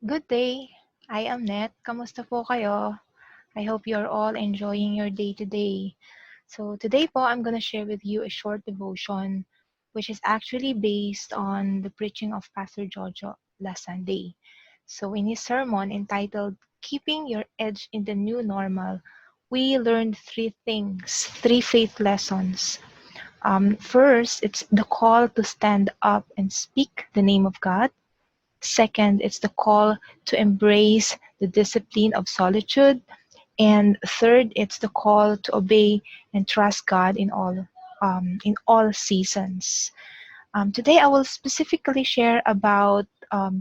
Good day. I am Nette. Kamusta po kayo? I hope you're all enjoying your day today. So today po, I'm gonna share with you a short devotion which is actually based on the preaching of Pastor Jojo last Sunday. So in his sermon entitled Keeping Your Edge in the New Normal, we learned three things, three faith lessons. First, it's the call to stand up and speak the name of God. Second, it's the call to embrace the discipline of solitude. And third, it's the call to obey and trust God in all seasons. Today, I will specifically share about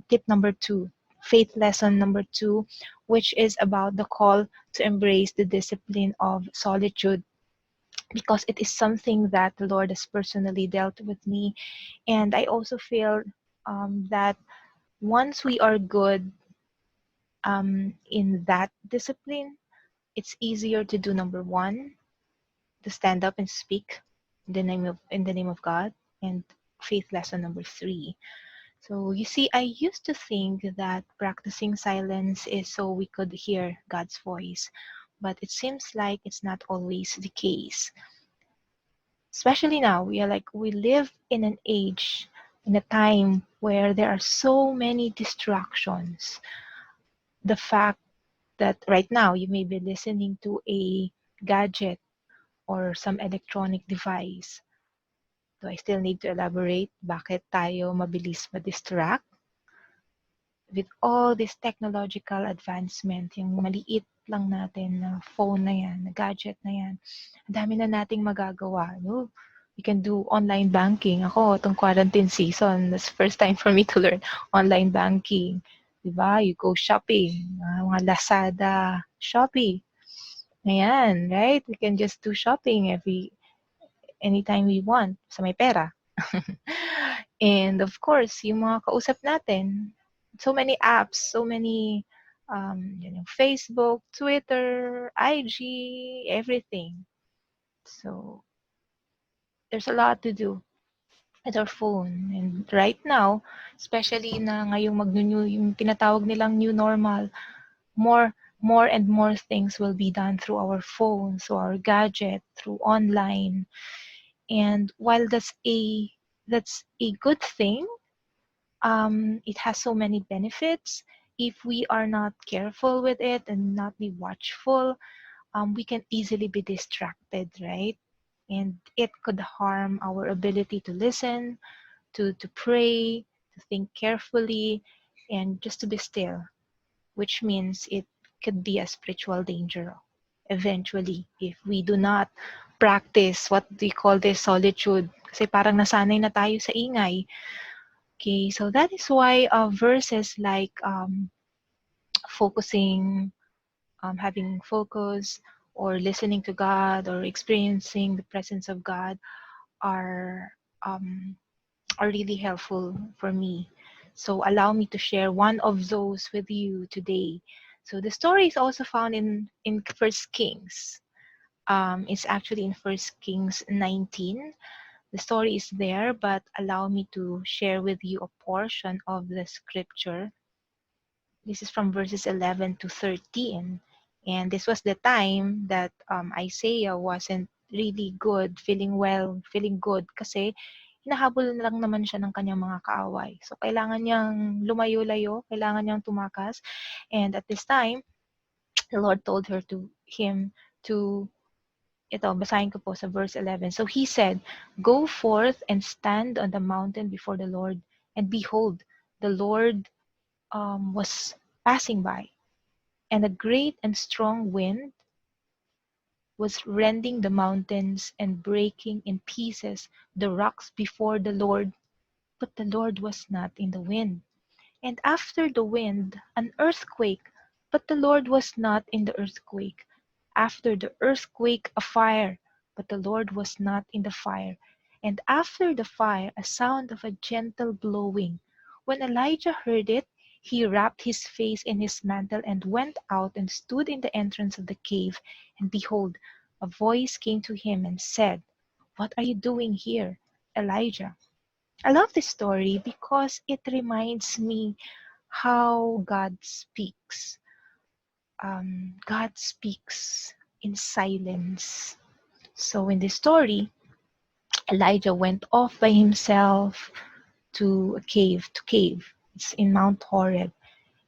tip number two, faith lesson number two, which is about the call to embrace the discipline of solitude, because it is something that the Lord has personally dealt with me. And I also feel that once we are good in that discipline, it's easier to do number one, to stand up and speak in the name of God, and faith lesson number three. So you see, I used to think that practicing silence is so we could hear God's voice, but it seems like it's not always the case. Especially now, we live in an age, in a time where there are so many distractions. The fact that right now you may be listening to a gadget or some electronic device. Do I still need to elaborate bakit tayo mabilis ma-distract? With all this technological advancement, yung maliit lang natin na phone na yan, na gadget na yan, ang dami na nating magagawa. No? You can do online banking. Ako, itong quarantine season, that's first time for me to learn online banking. Diba? You go shopping, mga Lazada, Shopee. Ayan, right? We can just do shopping anytime we want sa may pera. And of course, yung mga kausap natin, so many apps, so many Facebook, Twitter, IG, everything. So there's a lot to do with our phone. And right now, especially na ngayong yung tinatawag nilang new normal, more and more things will be done through our phones, through our gadget, through online. And while that's a good thing, it has so many benefits. If we are not careful with it and not be watchful, we can easily be distracted, right? And it could harm our ability to listen, to pray, to think carefully, and just to be still, which means it could be a spiritual danger eventually if we do not practice what we call this solitude. Kasi parang nasanay na tayo sa ingay. Okay, so that is why verses like focusing, having focus, or listening to God, or experiencing the presence of God are um, are really helpful for me. So allow me to share one of those with you today. So the story is also found in First Kings. It's actually in First Kings 19. The story is there, but allow me to share with you a portion of the scripture. This is from verses 11 to 13. And this was the time that Isaiah wasn't really good, feeling well, feeling good, kasi hinahabol na lang naman siya ng kanyang mga kaaway. So, kailangan niyang lumayo-layo, kailangan niyang tumakas. And at this time, the Lord told him to, ito, basahin ko po sa verse 11. So he said, "Go forth and stand on the mountain before the Lord, and behold, the Lord was passing by, and a great and strong wind was rending the mountains and breaking in pieces the rocks before the Lord, but the Lord was not in the wind. And after the wind, an earthquake, but the Lord was not in the earthquake. After the earthquake, a fire, but the Lord was not in the fire. And after the fire, a sound of a gentle blowing. When Elijah heard it, he wrapped his face in his mantle and went out and stood in the entrance of the cave. And behold, a voice came to him and said, 'What are you doing here, Elijah?' I love this story because it reminds me how God speaks. God speaks in silence. So in this story, Elijah went off by himself to a cave, It's in Mount Horeb.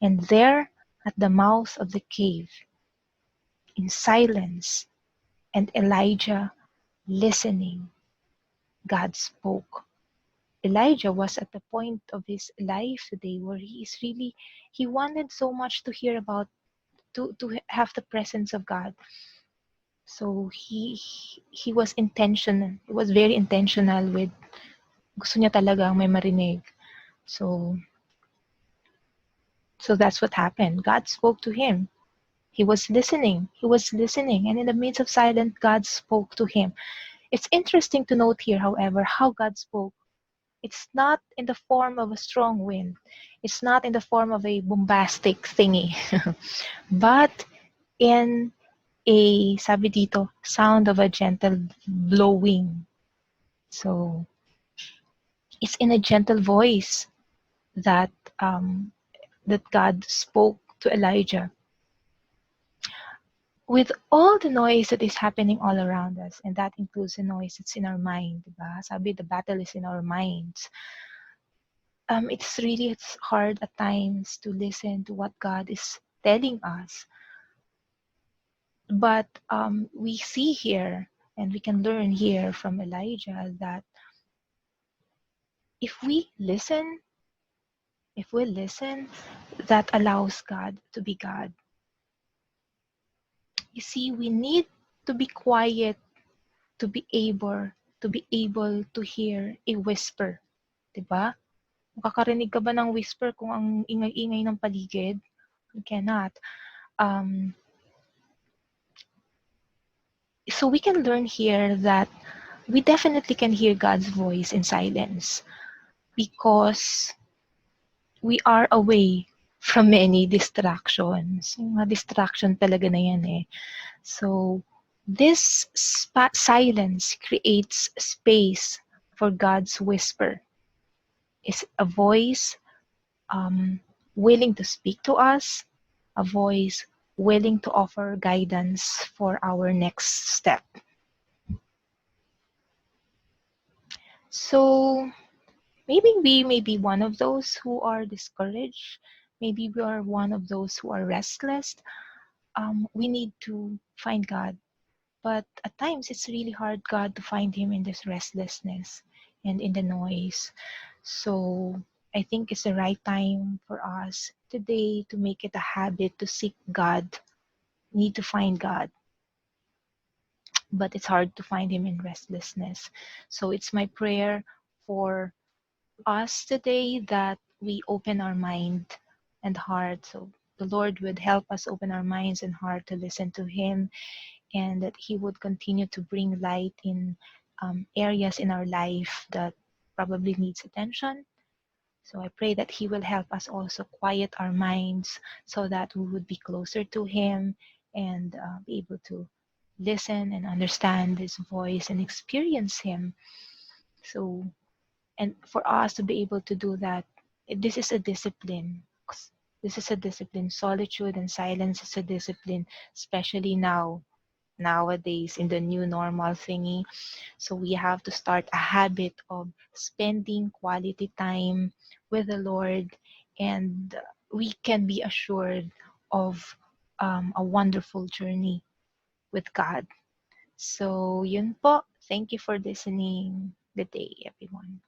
And there, at the mouth of the cave, in silence, and Elijah listening, God spoke. Elijah was at the point of his life today where he wanted so much to hear about, to have the presence of God. So he was intentional. He was very intentional with gusto niya talagang may marinig. So that's what happened. God spoke to him. He was listening. And in the midst of silence, God spoke to him. It's interesting to note here, however, how God spoke. It's not in the form of a strong wind. It's not in the form of a bombastic thingy. But in a, sabi dito, sound of a gentle blowing. So, it's in a gentle voice that that God spoke to Elijah. With all the noise that is happening all around us, and that includes the noise that's in our mind, diba? Sabi, the battle is in our minds. It's hard at times to listen to what God is telling us. But we see here, and we can learn here from Elijah that if we listen, that allows God to be God. You see, we need to be quiet to be able to hear a whisper, 'di ba? Makakarinig ka ba ng whisper kung ang ingay-ingay ng paligid? You cannot. So we can learn here that we definitely can hear God's voice in silence because we are away from many distractions. Yung mga distraction talaga na yan eh. So this silence creates space for God's whisper. It's a voice willing to speak to us, a voice willing to offer guidance for our next step. So maybe we may be one of those who are discouraged. Maybe we are one of those who are restless. We need to find God. But at times, it's really hard, God, to find Him in this restlessness and in the noise. So I think it's the right time for us today to make it a habit to seek God, need to find God. But it's hard to find Him in restlessness. So it's my prayer for us today that we open our mind and heart. So the Lord would help us open our minds and heart to listen to Him, and that He would continue to bring light in areas in our life that probably needs attention. So I pray that He will help us also quiet our minds so that we would be closer to Him and be able to listen and understand His voice and experience Him. So, and for us to be able to do that, this is a discipline. This is a discipline. Solitude and silence is a discipline, especially nowadays in the new normal thingy. So we have to start a habit of spending quality time with the Lord, and we can be assured of a wonderful journey with God. So yun po. Thank you for listening. Good day, everyone.